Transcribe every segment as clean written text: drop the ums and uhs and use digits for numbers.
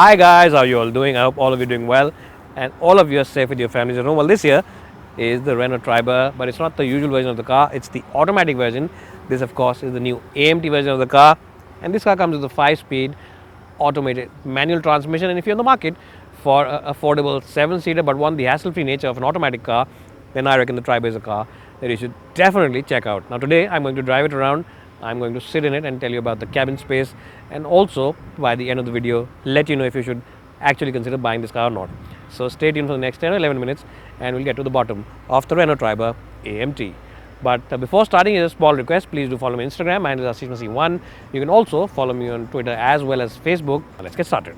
Hi guys, how are you all doing? I hope all of you are doing well and all of you are safe with your families at home. Well, this here is the Renault Triber, but it's not the usual version of the car, it's the automatic version. This of course is the new AMT version of the car, and this car comes with a 5-speed automated manual transmission. And if you're in the market for an affordable 7-seater but want the hassle-free nature of an automatic car, then I reckon the Triber is a car that you should definitely check out. Now today I'm going to drive it around, I'm going to sit in it and tell you about the cabin space, and also by the end of the video let you know if you should actually consider buying this car or not. So stay tuned for the next 10 or 11 minutes and we'll get to the bottom of the Renault Triber AMT. But before starting, a small request, please do follow me on Instagram, my handle is Ashish Masih 1. You can also follow me on Twitter as well as Facebook. Let's get started.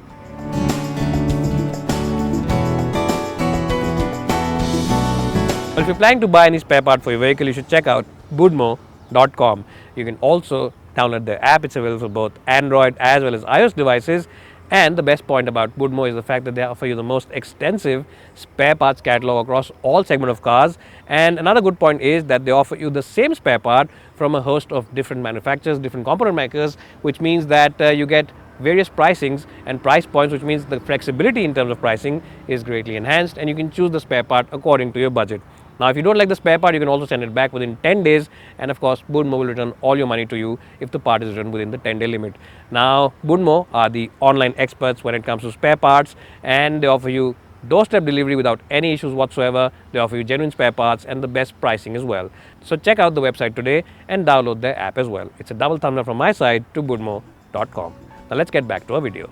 Well, if you're planning to buy any spare part for your vehicle, you should check out budmo.com. You can also download the app. It's available for both Android as well as iOS devices. And the best point about Budmo is the fact that they offer you the most extensive spare parts catalog across all segments of cars. And another good point is that they offer you the same spare part from a host of different manufacturers, different component makers, which means that you get various pricings and price points, which means the flexibility in terms of pricing is greatly enhanced and you can choose the spare part according to your budget. Now, if you don't like the spare part, you can also send it back within 10 days, and of course, Budmo will return all your money to you if the part is returned within the 10-day limit. Now, Budmo are the online experts when it comes to spare parts, and they offer you doorstep delivery without any issues whatsoever. They offer you genuine spare parts and the best pricing as well. So check out the website today and download their app as well. It's a double thumbs up from my side to budmo.com. Now let's get back to our video.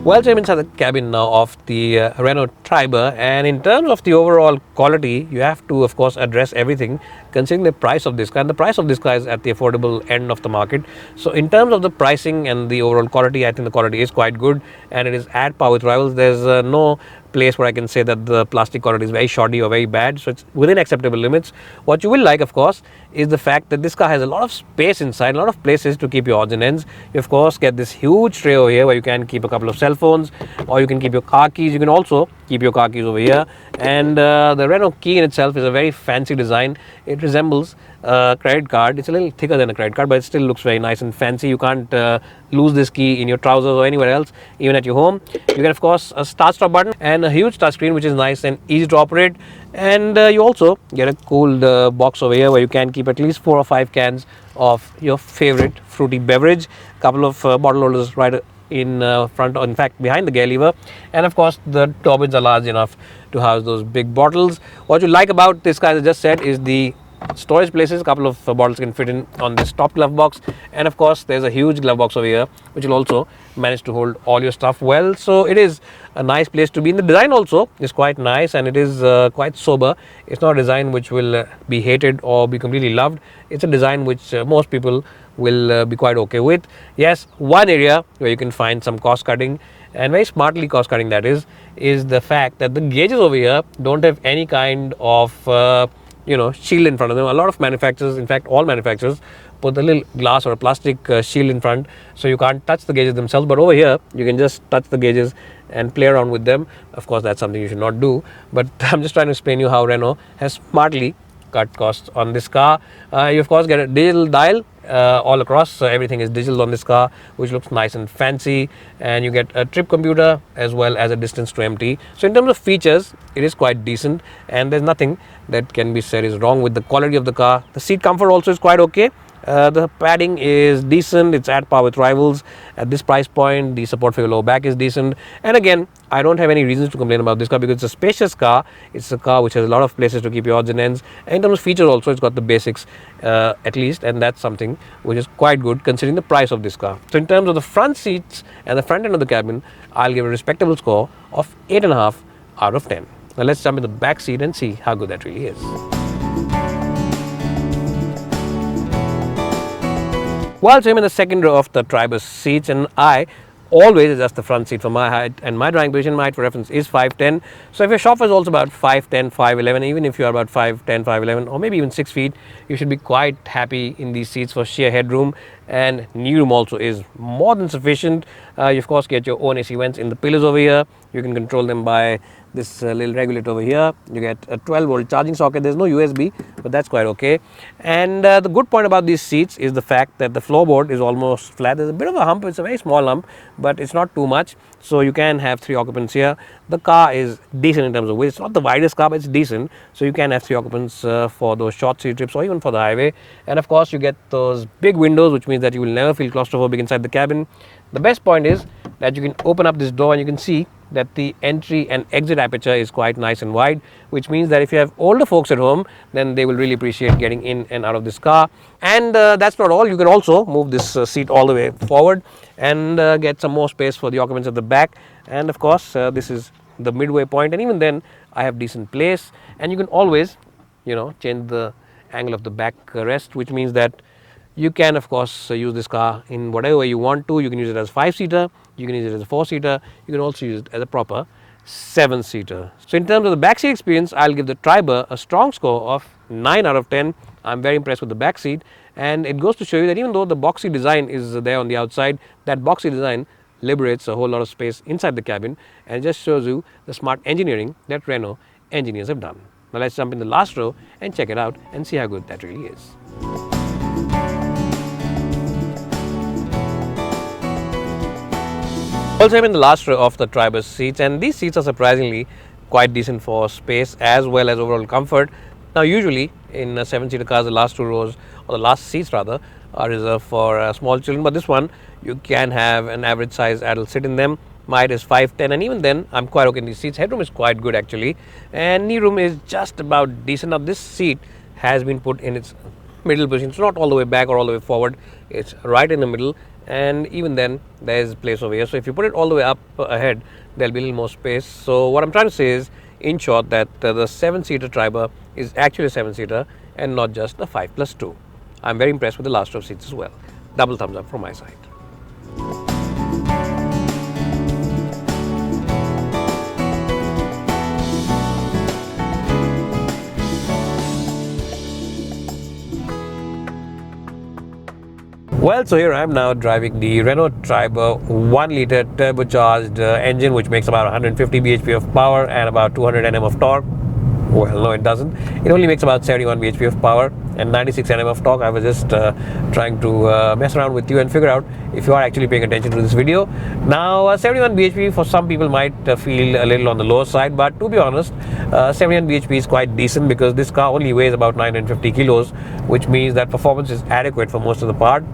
Well, so I'm inside the cabin now of the Renault Triber, and in terms of the overall quality, you have to of course address everything considering the price of this car, and the price of this car is at the affordable end of the market. So in terms of the pricing and the overall quality, I think the quality is quite good and it is at par with rivals. There's no place where I can say that the plastic quality is very shoddy or very bad, so it's within acceptable limits. What you will like, of course, is the fact that this car has a lot of space inside, a lot of places to keep your odds and ends. You of course get this huge tray over here where you can keep a couple of cell phones, or you can keep your car keys. You can also keep your car keys over here, and the Renault key in itself is a very fancy design. It resembles a credit card. It's a little thicker than a credit card, but it still looks very nice and fancy. You can't lose this key in your trousers or anywhere else, even at your home. You get of course a start stop button and a huge touch screen which is nice and easy to operate, and you also get a cooled box over here where you can keep at least 4 or 5 cans of your favorite fruity beverage, couple of bottle holders right in front, or in fact behind the gear lever, and of course the door bins are large enough to house those big bottles. What you like about this car, as I just said, is the storage places. A couple of bottles can fit in on this top glove box, and of course there's a huge glove box over here which will also manage to hold all your stuff well. So it is a nice place to be. And the design also is quite nice and it is quite sober. It's not a design which will be hated or be completely loved. It's a design which most people will be quite okay with. Yes, one area where you can find some cost cutting, and very smartly cost cutting that is the fact that the gauges over here don't have any kind of shield in front of them. A lot of manufacturers, in fact all manufacturers, put a little glass or a plastic shield in front so you can't touch the gauges themselves, but over here you can just touch the gauges and play around with them. Of course that's something you should not do, but I'm just trying to explain you how Renault has smartly cut costs on this car. You of course get a digital dial all across, so everything is digital on this car, which looks nice and fancy, and you get a trip computer as well as a distance to empty. So in terms of features, it is quite decent and there's nothing that can be said is wrong with the quality of the car. The seat comfort also is quite okay. The padding is decent, it's at par with rivals. At this price point, the support for your lower back is decent, and again I don't have any reasons to complain about this car because it's a spacious car. It's a car which has a lot of places to keep your odds and ends, and in terms of features also it's got the basics at least, and that's something which is quite good considering the price of this car. So in terms of the front seats and the front end of the cabin, I'll give a respectable score of 8.5 out of 10. Now let's jump in the back seat and see how good that really is. Well, so I'm in the second row of the Triber seats, and I always adjust the front seat for my height, and my driving position, my height for reference is 5'10". So if your chauffeur is also about 5'10", 5'11", even if you are about 5'10", 5'11", or maybe even 6 feet, you should be quite happy in these seats for sheer headroom, and knee room also is more than sufficient. You of course get your own AC vents in the pillars over here. You can control them by this little regulator over here. You get a 12-volt charging socket. There's no USB, but that's quite okay. And the good point about these seats is the fact that the floorboard is almost flat. There's a bit of a hump. It's a very small hump, but it's not too much. So you can have 3 occupants here. The car is decent in terms of width. It's not the widest car, but it's decent. So you can have 3 occupants for those short city trips or even for the highway. And of course, you get those big windows, which means that you will never feel claustrophobic inside the cabin. The best point is that you can open up this door and you can see that the entry and exit aperture is quite nice and wide, which means that if you have older folks at home, then they will really appreciate getting in and out of this car. And that's not all. You can also move this seat all the way forward and get some more space for the occupants at the back. And of course, this is the midway point, and even then I have decent place. And you can always, change the angle of the back rest, which means that you can of course use this car in whatever way you want to. You can use it as a 5-seater, you can use it as a 4-seater, you can also use it as a proper 7-seater. So in terms of the backseat experience, I'll give the Triber a strong score of 9 out of 10. I'm very impressed with the back seat, and it goes to show you that even though the boxy design is there on the outside, that boxy design liberates a whole lot of space inside the cabin, and it just shows you the smart engineering that Renault engineers have done. Now let's jump in the last row and check it out and see how good that really is. Also, I'm in the last row of the Triber seats, and these seats are surprisingly quite decent for space as well as overall comfort. Now, usually in 7-seater cars, the last 2 rows, or the last seats rather, are reserved for small children, but this one you can have an average size adult sit in them. Mine is 5'10", and even then I'm quite okay in these seats. Headroom is quite good actually, and knee room is just about decent. Now, this seat has been put in its middle position. It's not all the way back or all the way forward, it's right in the middle, and even then there is place over here. So if you put it all the way up ahead, there'll be a little more space. So what I'm trying to say is, in short, that the 7-seater Triber is actually a 7-seater and not just a 5+2. I'm very impressed with the last row of seats as well. Double thumbs up from my side. Well, so here I am now driving the Renault Triber 1-litre turbocharged engine, which makes about 150 bhp of power and about 200 Nm of torque. Well, no, it doesn't. It only makes about 71 bhp of power and 96 Nm of torque. I was just trying to mess around with you and figure out if you are actually paying attention to this video. Now, 71 bhp for some people might feel a little on the lower side, but to be honest, 71 bhp is quite decent because this car only weighs about 950 kilos, which means that performance is adequate for most of the part.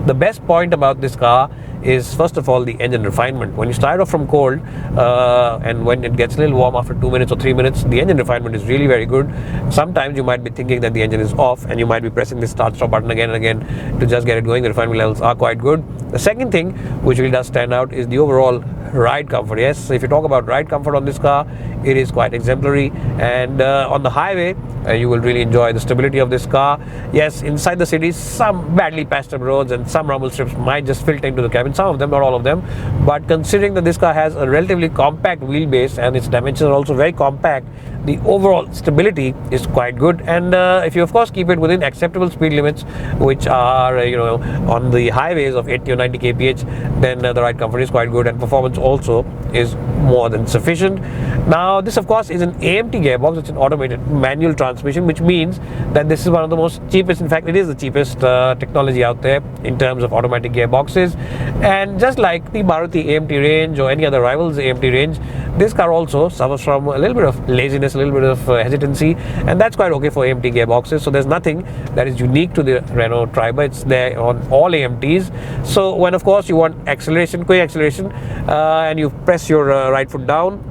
The best point about this car is, first of all, the engine refinement. When you start off from cold and when it gets a little warm after 2 minutes or 3 minutes, the engine refinement is really very good. Sometimes you might be thinking that the engine is off and you might be pressing the start stop button again and again to just get it going. The refinement levels are quite good. The second thing which really does stand out is the overall ride comfort. Yes, if you talk about ride comfort on this car, it is quite exemplary, and on the highway you will really enjoy the stability of this car. Yes, inside the city, some badly patched up roads and some rumble strips might just filter into the cabin, some of them, not all of them, but considering that this car has a relatively compact wheelbase and its dimensions are also very compact, the overall stability is quite good. And if you of course keep it within acceptable speed limits, which are on the highways of 80 or 90 kph, then the ride comfort is quite good and performance also is more than sufficient. Now, this of course is an AMT gearbox. It's an automated manual transmission, which means that this is one of the most cheapest, in fact it is the cheapest technology out there in terms of automatic gearboxes. And just like the Maruti AMT range or any other rivals AMT range, this car also suffers from a little bit of laziness, a little bit of hesitancy, and that's quite okay for AMT gearboxes. So there's nothing that is unique to the Renault Triber. It's there on all AMTs. So when of course you want acceleration, quick acceleration, and you press your right foot down,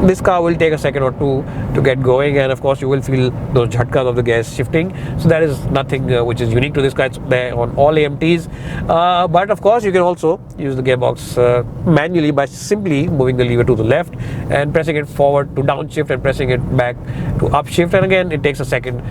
this car will take a second or two to get going, and of course you will feel those jhatkas of the gears shifting. So that is nothing which is unique to this car. It's there on all AMTs, but of course you can also use the gearbox manually by simply moving the lever to the left and pressing it forward to downshift and pressing it back to upshift, and again it takes a second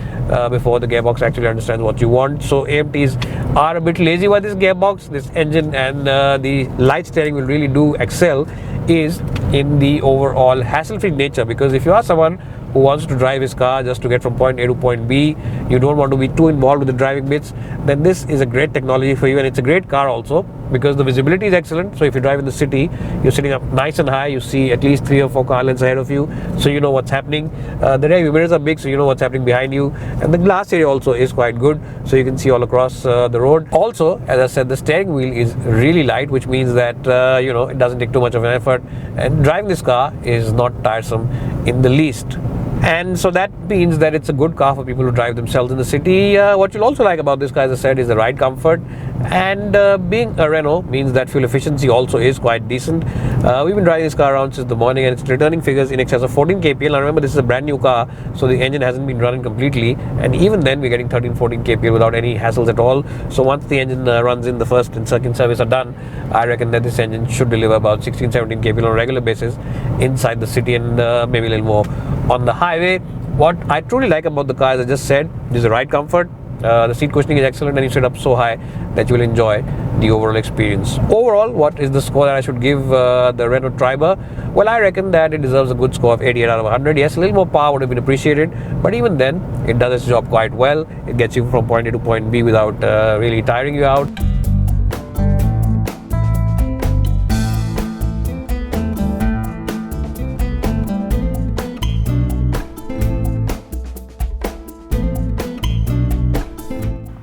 before the gearbox actually understands what you want. So AMTs are a bit lazy by this gearbox. This engine and the light steering will really do excel is in the overall hassle-free nature, because if you are someone who wants to drive his car just to get from point A to point B, you don't want to be too involved with the driving bits, then this is a great technology for you. And it's a great car also because the visibility is excellent. So if you drive in the city, you're sitting up nice and high, you see at least 3 or 4 car lengths ahead of you, so you know what's happening. The rear view mirrors are big, so you know what's happening behind you, and the glass area also is quite good, so you can see all across the road. Also, as I said, the steering wheel is really light, which means that it doesn't take too much of an effort, and driving this car is not tiresome in the least. And so that means that it's a good car for people who drive themselves in the city. What you'll also like about this car, as I said, is the ride comfort. And being a Renault means that fuel efficiency also is quite decent. We've been driving this car around since the morning, and it's returning figures in excess of 14 kpl. Now remember, this is a brand new car, so the engine hasn't been running completely, and even then we're getting 13-14 kpl without any hassles at all. So once the engine runs in, the first and second service are done, I reckon that this engine should deliver about 16-17 kpl on a regular basis inside the city, and maybe a little more on the highway. What I truly like about the car, as I just said, is the ride comfort. The seat cushioning is excellent, and you sit up so high that you will enjoy the overall experience. Overall, what is the score that I should give the Renault Triber? Well, I reckon that it deserves a good score of 88 out of 100. Yes, a little more power would have been appreciated, but even then, it does its job quite well. It gets you from point A to point B without really tiring you out.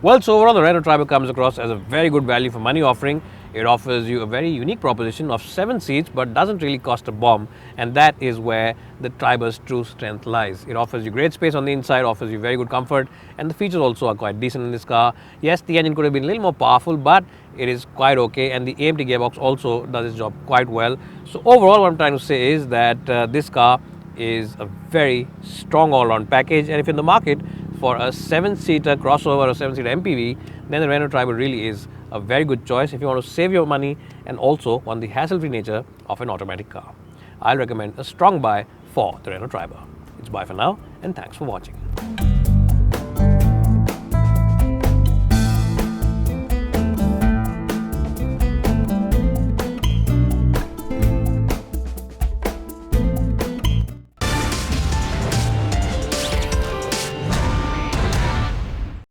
Well, so overall, the Renault Triber comes across as a very good value for money offering. It offers you a very unique proposition of 7 seats, but doesn't really cost a bomb. And that is where the Triber's true strength lies. It offers you great space on the inside, offers you very good comfort, and the features also are quite decent in this car. Yes, the engine could have been a little more powerful, but it is quite okay. And the AMT gearbox also does its job quite well. So overall, what I'm trying to say is that this car is a very strong all-round package. And if you're in the market for a 7-seater crossover or 7-seater MPV, then the Renault Triber really is a very good choice if you want to save your money and also want the hassle-free nature of an automatic car. I'll recommend a strong buy for the Renault Triber. It's bye for now, and thanks for watching.